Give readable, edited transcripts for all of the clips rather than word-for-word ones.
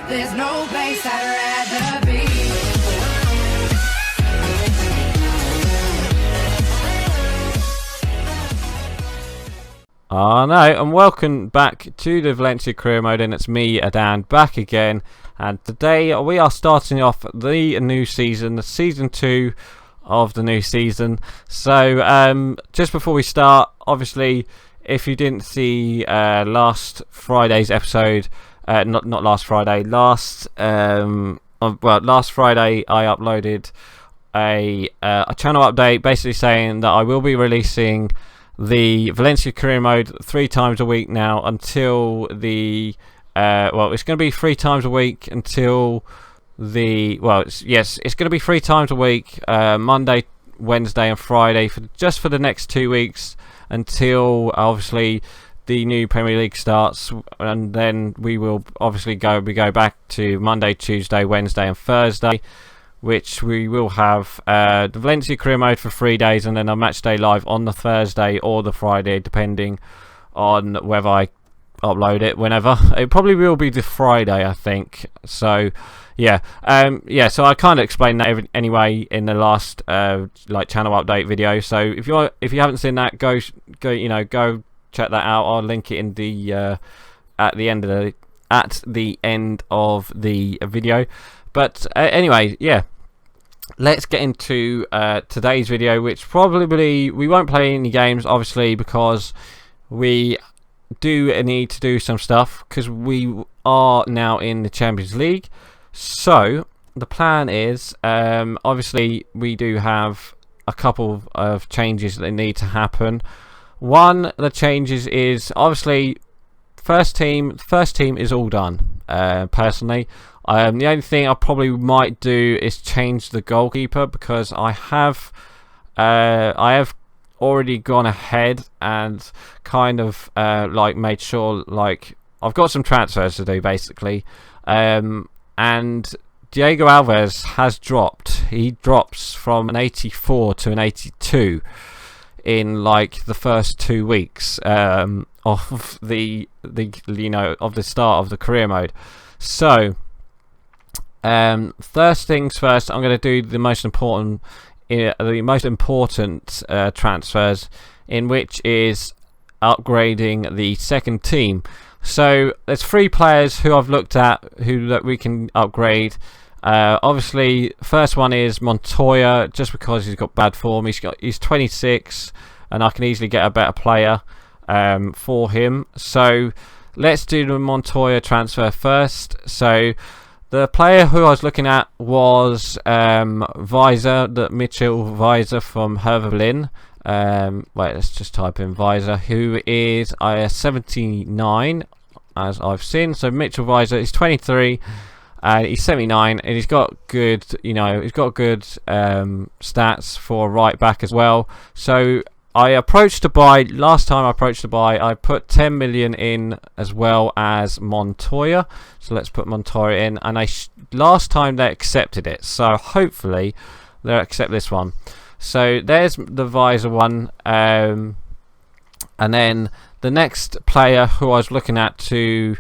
There's no place I'd rather be. No, and welcome back to the Valencia career mode, and it's me, Adan, back again. And today we are starting off the new season, the season 2 of the new season. So just before we start, obviously, if you didn't see last Friday's episode, not last Friday, last Friday I uploaded a channel update basically saying that I will be releasing the Valencia career mode 3 times a week now until the it's going to be 3 times a week until the it's going to be 3 times a week, Monday, Wednesday and Friday for the next 2 weeks until obviously the new Premier League starts, and then we will obviously go back to Monday, Tuesday, Wednesday and Thursday, which we will have the Valencia career mode for 3 days, and then a match day live on the Thursday or the Friday, depending on whether I upload it whenever. It probably will be the Friday, I think. So so I kind of explained that anyway in the last channel update video. So if you haven't seen that, go check that out. I'll link it in the at the end of the video. But anyway, yeah, let's get into today's video, which probably we won't play any games, obviously, because we do need to do some stuff because we are now in the Champions League. So the plan is, obviously, we do have a couple of changes that need to happen. One of the changes is obviously first team is all done. Personally, the only thing I probably might do is change the goalkeeper, because I have already gone ahead and kind of made sure, I've got some transfers to do basically, and Diego Alves has dropped. He drops from an 84 to an 82 in the first 2 weeks of the start of the career mode. So first things first, I'm going to do the most important transfers, in which is upgrading the second team. So there's 3 players who I've looked at that we can upgrade. Obviously, first one is Montoya, just because he's got bad form. He's 26, and I can easily get a better player for him. So let's do the Montoya transfer first. So the player who I was looking at was Mitchell Weiser from Hertha Berlin. Let's just type in Weiser, who is 79, as I've seen. So Mitchell Weiser is 23, he's 79, and he's got good, stats for right back as well. So last time I approached to buy, I put 10 million in as well as Montoya. So let's put Montoya in, and last time they accepted it, so hopefully they'll accept this one. So there's the Visor one, and then the next player who I was looking at to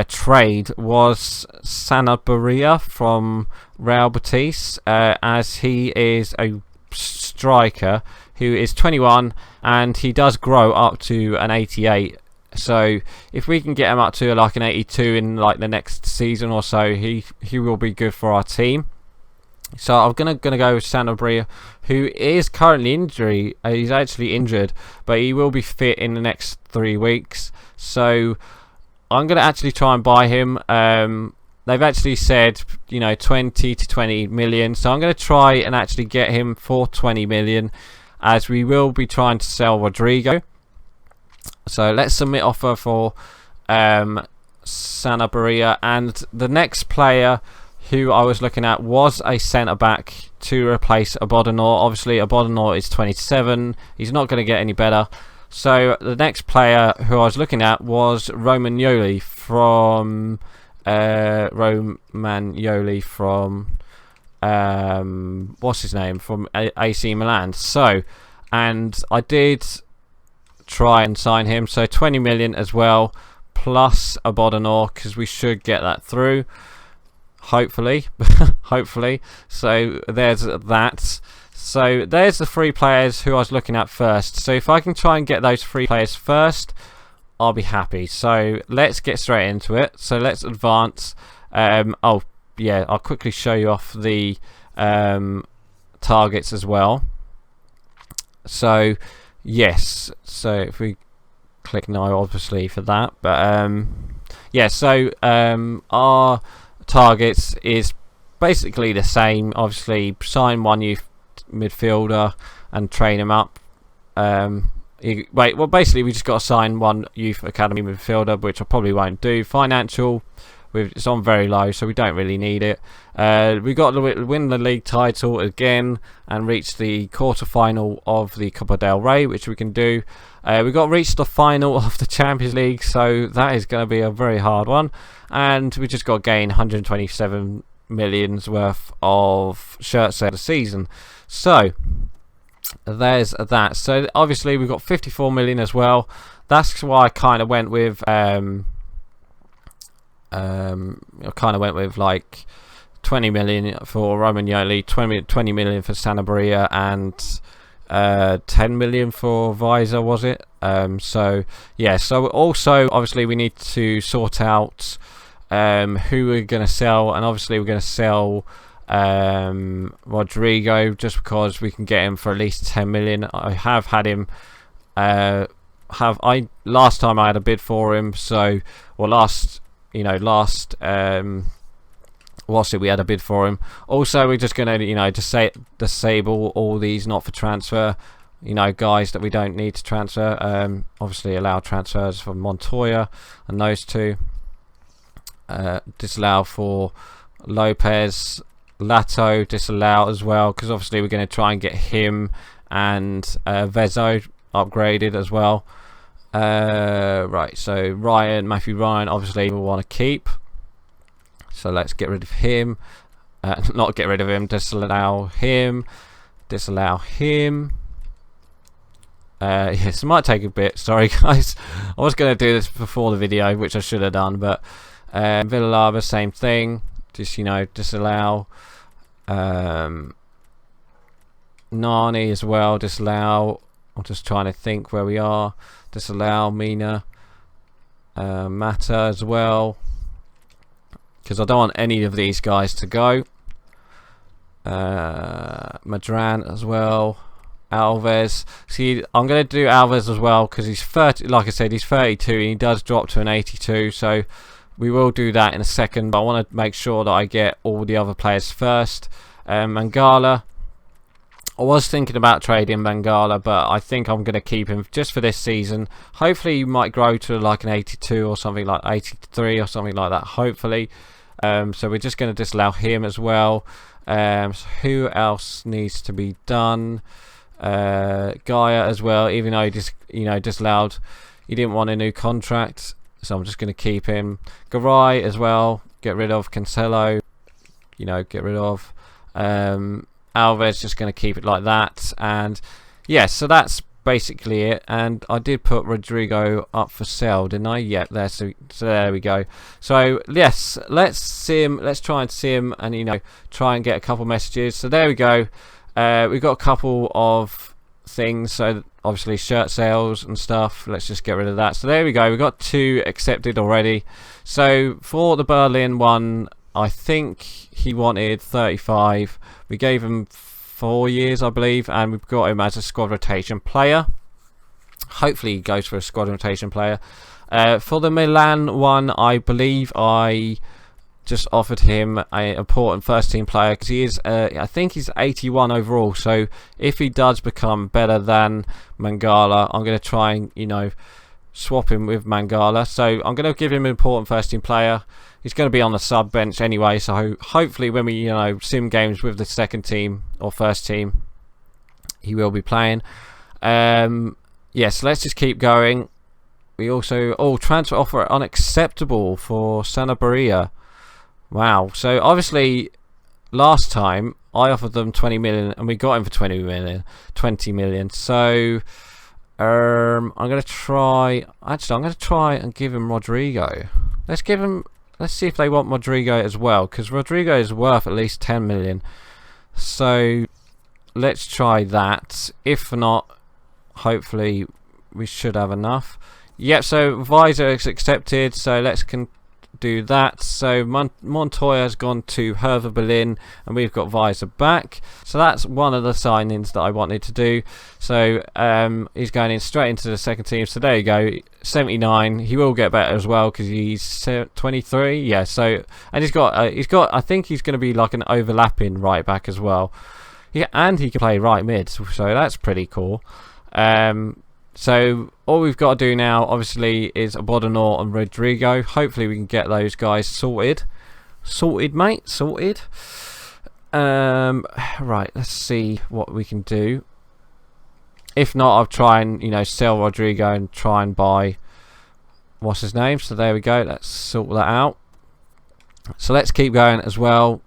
trade was Sanabria from Real Betis, as he is a striker who is 21, and he does grow up to an 88. So if we can get him up to an 82 in the next season or so, he will be good for our team. So I'm gonna go with Sanabria, who is currently injured. He's actually injured, but he will be fit in the next 3 weeks. So I'm gonna actually try and buy him. They've actually said 20 to 20 million. So I'm gonna try and actually get him for 20 million, as we will be trying to sell Rodrigo. So let's submit offer for Sanabria, and the next player who I was looking at was a centre-back to replace Abodinor. Obviously, Abodinor is 27. He's not going to get any better. So the next player who I was looking at was Romagnoli from what's his name, from AC Milan. So, and I did try and sign him, so 20 million as well, plus a NNOO, because we should get that through, hopefully. Hopefully. So there's that. So there's the 3 players who I was looking at first. So if I can try and get those 3 players first, I'll be happy. So let's get straight into it. So let's advance. Oh yeah, I'll quickly show you off the targets as well. So yes, so if we click no, obviously, for that, but yeah, so our targets is basically the same. Obviously, sign 1 youth midfielder and train him up. Well, basically we just got to sign 1 youth academy midfielder, which I probably won't do. Financial, it's on very low, so we don't really need it. We got to win the league title again and reach the quarter-final of the Copa del Rey, which we can do. We got to reach the final of the Champions League, so that is going to be a very hard one. And we just got to gain 127 million's worth of shirt sales a season. So there's that. So obviously we've got 54 million as well. That's why I kind of went with like 20 million for Romagnoli, 20 million for Sanabria, and 10 million for Visor, was it? So yeah, so also obviously we need to sort out who we're going to sell, and obviously we're going to sell Rodrigo, just because we can get him for at least 10 million. I have had him last time I had a bid for him, so we had a bid for him. Also, we're just going to disable all these not for transfer, guys that we don't need to transfer. Obviously allow transfers for Montoya and those 2. Disallow for Lopez. Lato disallow as well, because obviously we're going to try and get him and Vezo upgraded as well. Right, so Matthew Ryan, obviously we want to keep, so let's get rid of him. Not get rid of him, disallow him. Yes, it might take a bit, sorry guys. I was going to do this before the video, which I should have done, but Villalaba, same thing, just disallow. Nani as well, disallow. I'm just trying to think where we are. Disallow Mina, Mata as well, because I don't want any of these guys to go. Madran as well. Alves. See, I'm going to do Alves as well, because he's 30. Like I said, he's 32 and he does drop to an 82. So we will do that in a second, but I want to make sure that I get all the other players first. Mangala, I was thinking about trading Mangala, but I think I'm going to keep him just for this season. Hopefully he might grow to like an 82 or something, like 83 or something like that, hopefully. So we're just going to disallow him as well. So who else needs to be done? Gaia as well, even though he disallowed, he didn't want a new contract, so I'm just going to keep him. Garay as well, get rid of. Cancelo, get rid of. Alves, just going to keep it like that. And yeah, so that's basically it. And I did put Rodrigo up for sale, didn't I? Yeah, there. So there we go. So yes, let's try and sim and try and get a couple messages. So there we go. We've got a couple of things. So obviously shirt sales and stuff. Let's just get rid of that. So there we go. We got 2 accepted already. So for the Berlin one, I think he wanted 35. We gave him 4 years, I believe, and we've got him as a squad rotation player. Hopefully he goes for a squad rotation player. For the Milan one, I believe I just offered him an important first team player, because he is I think he's 81 overall. So if he does become better than Mangala, I'm going to try and swap him with Mangala. So I'm going to give him an important first team player. He's going to be on the sub bench anyway, so hopefully when we sim games with the second team or first team, he will be playing. Yes, let's just keep going. We also transfer offer unacceptable for Sanabria. Wow. So obviously last time I offered them 20 million and we got him for 20 million. So I'm gonna try. Actually, I'm gonna try and give him Rodrigo. Let's give him. Let's see if they want Rodrigo as well, because Rodrigo is worth at least 10 million. So let's try that. If not, hopefully we should have enough. Yep. So Visor is accepted. So let's do that. So Montoya has gone to Hertha Berlin, and we've got Visor back. So that's one of the signings that I wanted to do. So he's going in straight into the second team. So there you go, 79. He will get better as well because he's 23. Yeah. So and he's got I think he's going to be like an overlapping right back as well. Yeah, and he can play right mid. So that's pretty cool. So all we've got to do now, obviously, is Abodinor and Rodrigo. Hopefully we can get those guys sorted. Sorted, mate. Sorted. Right, let's see what we can do. If not, I'll try and, sell Rodrigo and try and buy... What's his name? So there we go. Let's sort that out. So let's keep going as well.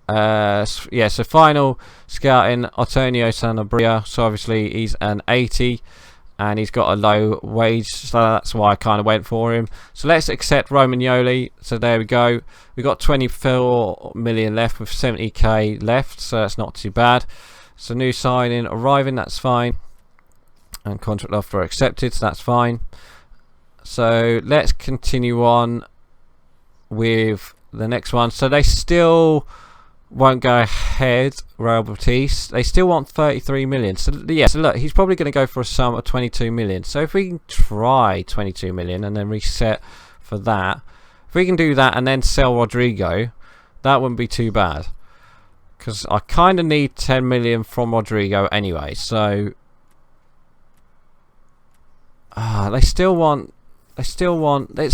Yeah, so final scouting, Antonio Sanabria. So obviously he's an 80. And he's got a low wage, so that's why I kind of went for him. So let's accept Romagnoli. So there we go. We've got 24 million left with 70k left, so that's not too bad. So new signing arriving, that's fine. And contract offer accepted, so that's fine. So let's continue on with the next one. So they still won't go ahead, Real Betis. They still want 33 million. So yeah, so look, he's probably going to go for a sum of 22 million. So if we can try 22 million and then reset for that, if we can do that and then sell Rodrigo, that wouldn't be too bad. Because I kind of need 10 million from Rodrigo anyway. So they still want. It's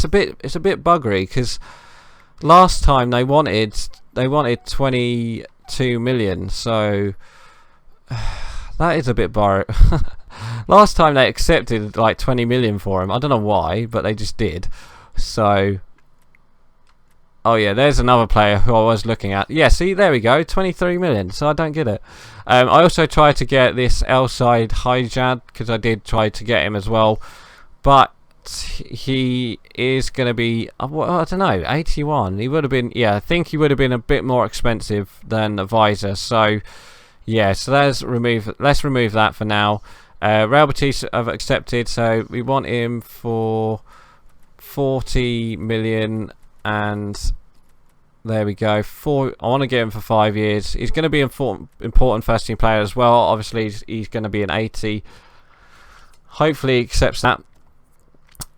a bit buggery because last time they wanted 22 million, so that is a bit borrowed. Last time they accepted like 20 million for him. I don't know why, but they just did. So oh yeah, there's another player who I was looking at. Yeah, see, there we go, 23 million. So I don't get it. I also tried to get this Elside Hijad because I did try to get him as well, but he is going to be, I don't know, 81. He would have been, yeah, I think he would have been a bit more expensive than the Visor. So yeah, so let's remove that for now. Real Betis have accepted, so we want him for 40 million, and there we go. I want to get him for 5 years. He's going to be important first team player as well. Obviously he's going to be an 80. Hopefully he accepts that.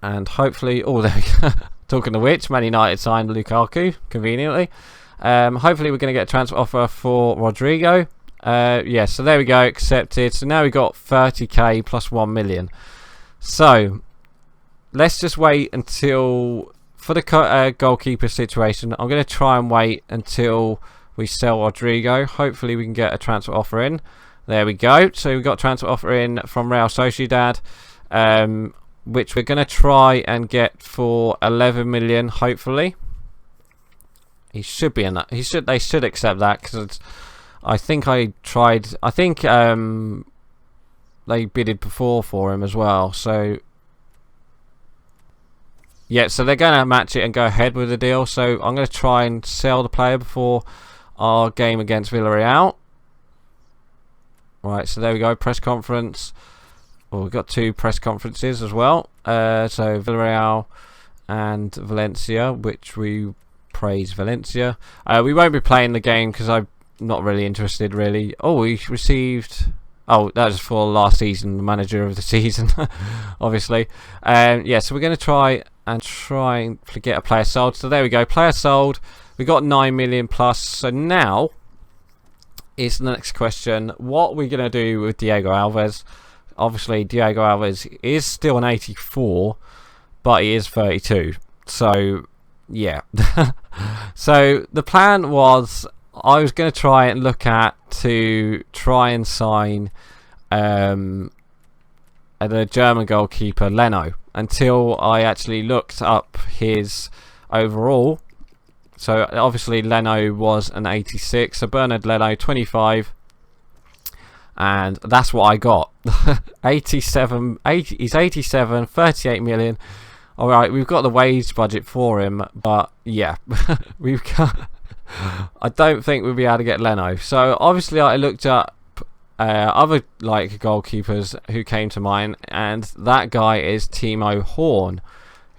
And hopefully, oh, there we go. Talking of which, Man United signed Lukaku, conveniently. Hopefully we're going to get a transfer offer for Rodrigo. Yeah, so there we go, accepted. So now we've got 30k plus 1 million. So let's just wait until, for the goalkeeper situation, I'm going to try and wait until we sell Rodrigo. Hopefully we can get a transfer offer in. There we go. So we've got a transfer offer in from Real Sociedad. Which we're going to try and get for 11 million, hopefully. He should be in that. They should accept that, because I think they bidded before for him as well. So yeah, so they're going to match it and go ahead with the deal. So I'm going to try and sell the player before our game against Villarreal. Right, so there we go, press conference. Well, we've got 2 press conferences as well. So Villarreal and Valencia, which we praise Valencia. We won't be playing the game because I'm not really interested, really. Oh, we received... Oh, that was for last season, the manager of the season, obviously. Yeah, so we're going to try and get a player sold. So there we go, player sold. We got 9 million plus. So now is the next question. What are we going to do with Diego Alves? Obviously, Diego Alves is still an 84, but he is 32. So, yeah. So, the plan was I was going to try and look to try and sign the German goalkeeper, Leno, until I actually looked up his overall. So, obviously, Leno was an 86. So, Bernard Leno, 25. and that's what I got. 80, he's 87, 38 million. Alright, we've got the wage budget for him, but yeah, we've got... I don't think we'll be able to get Leno. So obviously I looked up other like goalkeepers who came to mind, and that guy is Timo Horn,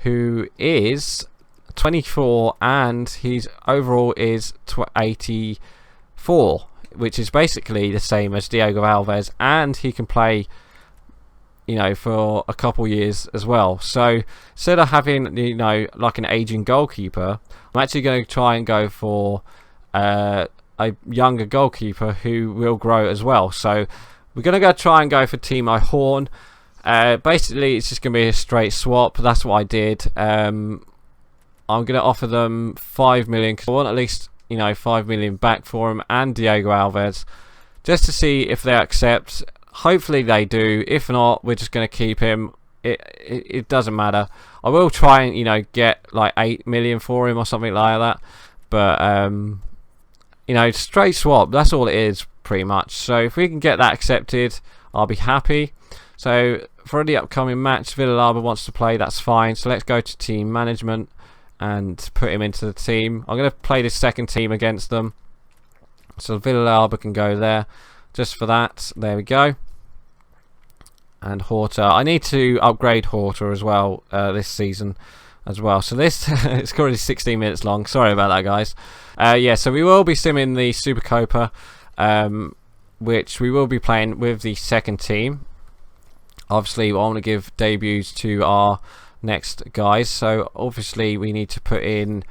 who is 24, and his overall is 84, which is basically the same as Diego Alves, and he can play, you know, for a couple years as well. So instead of having, you know, like an aging goalkeeper, I'm actually going to try and go for a younger goalkeeper who will grow as well. So we're going to try and go for Timo Horn. Basically it's just going to be a straight swap. That's what I did. I'm going to offer them 5 million because I want at least, you know, 5 million back for him, and Diego Alves, just to see if they accept. Hopefully they do. If not, we're just going to keep him. It doesn't matter. I will try and, you know, get like 8 million for him or something like that, but you know, straight swap, that's all it is pretty much. So if we can get that accepted, I'll be happy. So for the upcoming match, Villalaba wants to play, that's fine. So let's go to team management and put him into the team. I'm going to play this second team against them, so Villalaba can go there just for that. There we go. And Horta, I need to upgrade Horta as well this season as well. So this it's currently 16 minutes long. Sorry about that, guys. Yeah, so we will be simming the Supercopa, which we will be playing with the second team. Obviously, I want to give debuts to our next guys. So obviously, we need to put in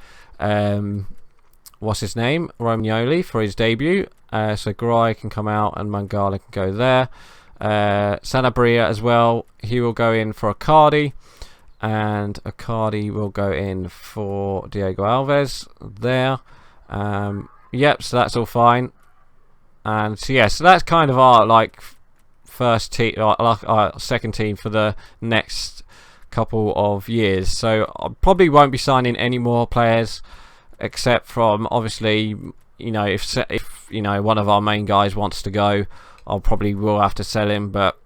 what's his name, Romagnoli, for his debut. So Garay can come out and Mangala can go there. Sanabria as well, he will go in for Icardi, and Icardi will go in for Diego Alves there. Yep, so that's all fine. And so yeah, so that's kind of our like first team, our second team for the next couple of years. So I probably won't be signing any more players, except from obviously, you know, if you know, one of our main guys wants to go, I'll probably will have to sell him. But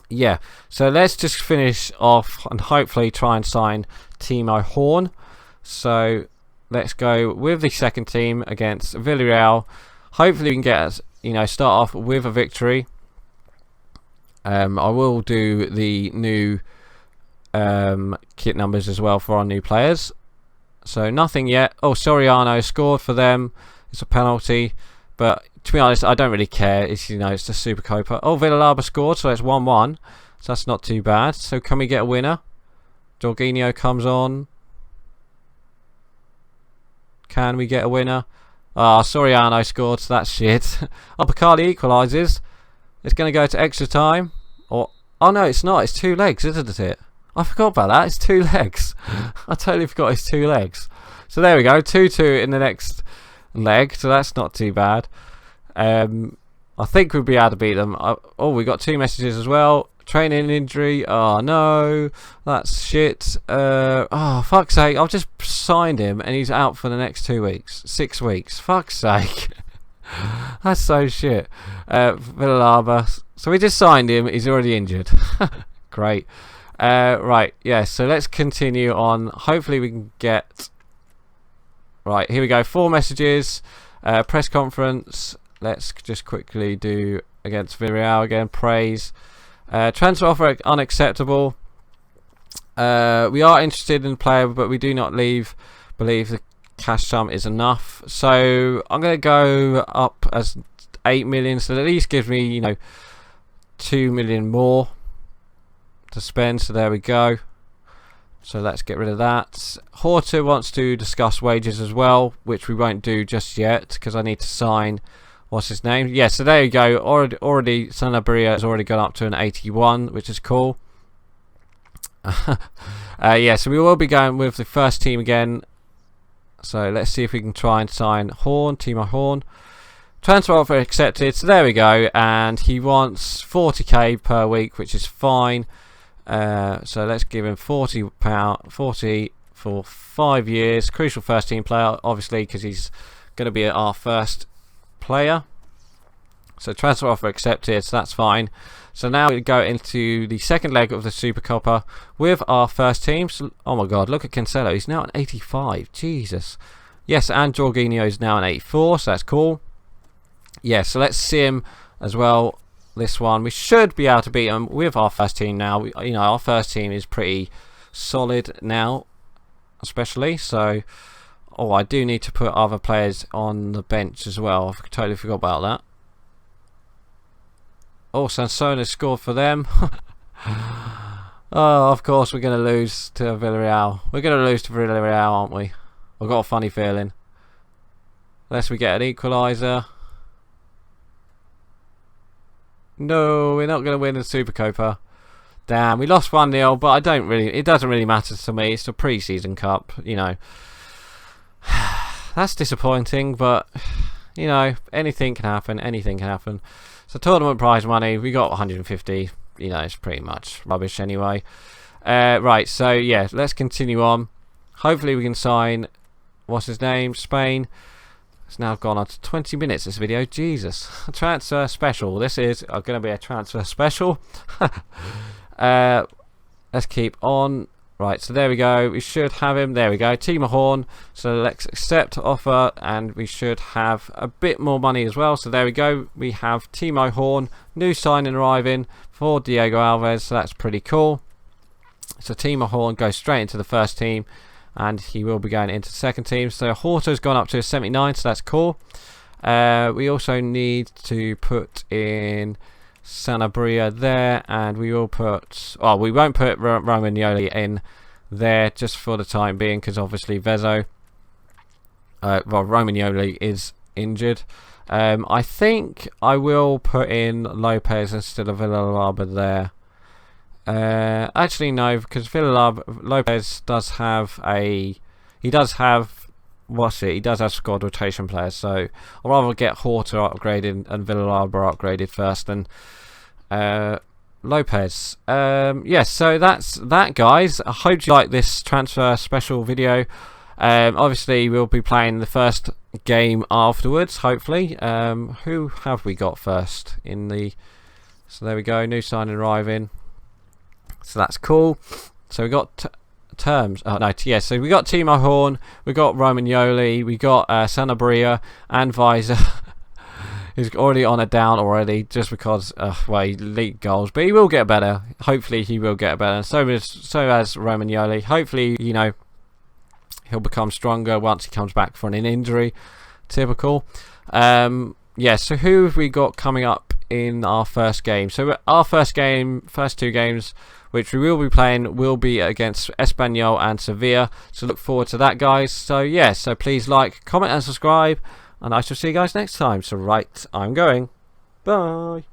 yeah, so let's just finish off and hopefully try and sign Timo Horn. So let's go with the second team against Villarreal. Hopefully we can get, you know, start off with a victory. I will do the new kit numbers as well for our new players. So nothing yet. Oh, Soriano scored for them. It's a penalty, but to be honest, I don't really care. It's, you know, it's the Supercopa. Oh, Villalaba scored, so it's 1-1. So that's not too bad. So can we get a winner? Jorginho comes on. Can we get a winner? Ah, Soriano scored, so that's shit. Oh, Bacardi equalises. It's going to go to extra time. Or oh no, it's not. It's 2 legs, isn't it? I forgot about that. It's 2 legs. I totally forgot it's 2 legs. So there we go. 2-2 in the next leg. So that's not too bad. I think we'll be able to beat them. Oh, we got 2 messages as well. Training injury. Oh no, that's shit. Oh, fuck's sake. I've just signed him and he's out for the next 2 weeks. 6 weeks. Fuck's sake. That's so shit. Villalaba. So we just signed him. He's already injured. Great. Right, yeah, so let's continue on. Hopefully we can get... Right, here we go. 4 messages. Press conference. Let's just quickly do against Villarreal again. Praise. Transfer offer unacceptable. We are interested in the player, but we do not believe the cash sum is enough. So I'm going to go up as 8 million. So that at least gives me, you know, 2 million more to spend. So there we go. So let's get rid of that. Horta wants to discuss wages as well, which we won't do just yet because I need to sign, what's his name? Yeah, so there you go. Already Sanabria has already gone up to an 81, which is cool. Yeah, so we will be going with the first team again. So let's see if we can try and sign Horn, Timo Horn. Transfer offer accepted. So there we go. And he wants 40k per week, which is fine. So let's give him £40 for 5 years. Crucial first team player, obviously, because he's going to be our first player. So transfer offer accepted, so that's fine. So now we go into the second leg of the Super Copper with our first team. So, oh my god, look at Cancelo, he's now at 85, Jesus. Yes, and Jorginho is now at 84, so that's cool. Yeah, so let's see him as well. This one, we should be able to beat him with our first team now. You know, our first team is pretty solid now, especially. So, oh, I do need to put other players on the bench as well. I totally forgot about that. Oh, Sansona scored for them. Oh, of course we're going to lose to Villarreal. We're going to lose to Villarreal, aren't we? I've got a funny feeling. Unless we get an equaliser. No, we're not going to win the Super Copa. Damn, we lost 1-0, but it doesn't really matter to me. It's a pre-season cup, you know. That's disappointing, but you know, anything can happen. So tournament prize money, we got 150. You know, it's pretty much rubbish anyway. Right, so yeah, let's continue on. Hopefully we can sign, what's his name, Spain. It's now gone on to 20 minutes, this video. Jesus. A transfer special. This is going to be a transfer special. Let's keep on. Right, so there we go. We should have him. There we go. Timo Horn. So let's accept offer, and we should have a bit more money as well. So there we go. We have Timo Horn, new signing arriving for Diego Alves. So that's pretty cool. So Timo Horn goes straight into the first team, and he will be going into the second team. So Horto's gone up to a 79, so that's cool. We also need to put in Sanabria there, and we will put, well, we won't put Romagnoli in there just for the time being, because obviously Romagnoli is injured. I think I will put in Lopez instead of Villalaba there. Actually no, because Lopez does have he does have squad rotation players, so I'd rather get Horta upgraded and Villalaba upgraded first than Lopez. Yes, so that's that, guys. I hope you like this transfer special video. Obviously we'll be playing the first game afterwards, hopefully. Who have we got first in the, so there we go, new signing arriving. So that's cool. So we got terms. Oh no, yeah. So we got Timo Horn, we got Romagnoli, we got Sanabria, and Visor. He's already on a down already, just because well, he leaked goals, but he will get better. Hopefully, he will get better. So has Romagnoli. Hopefully, you know, he'll become stronger once he comes back from an injury. Typical. Yeah. So who have we got coming up in our first game? So our first two games, which we will be playing, will be against Espanyol and Sevilla. So look forward to that, guys. So yeah, so please like, comment and subscribe, and I shall see you guys next time. So right, I'm going. Bye.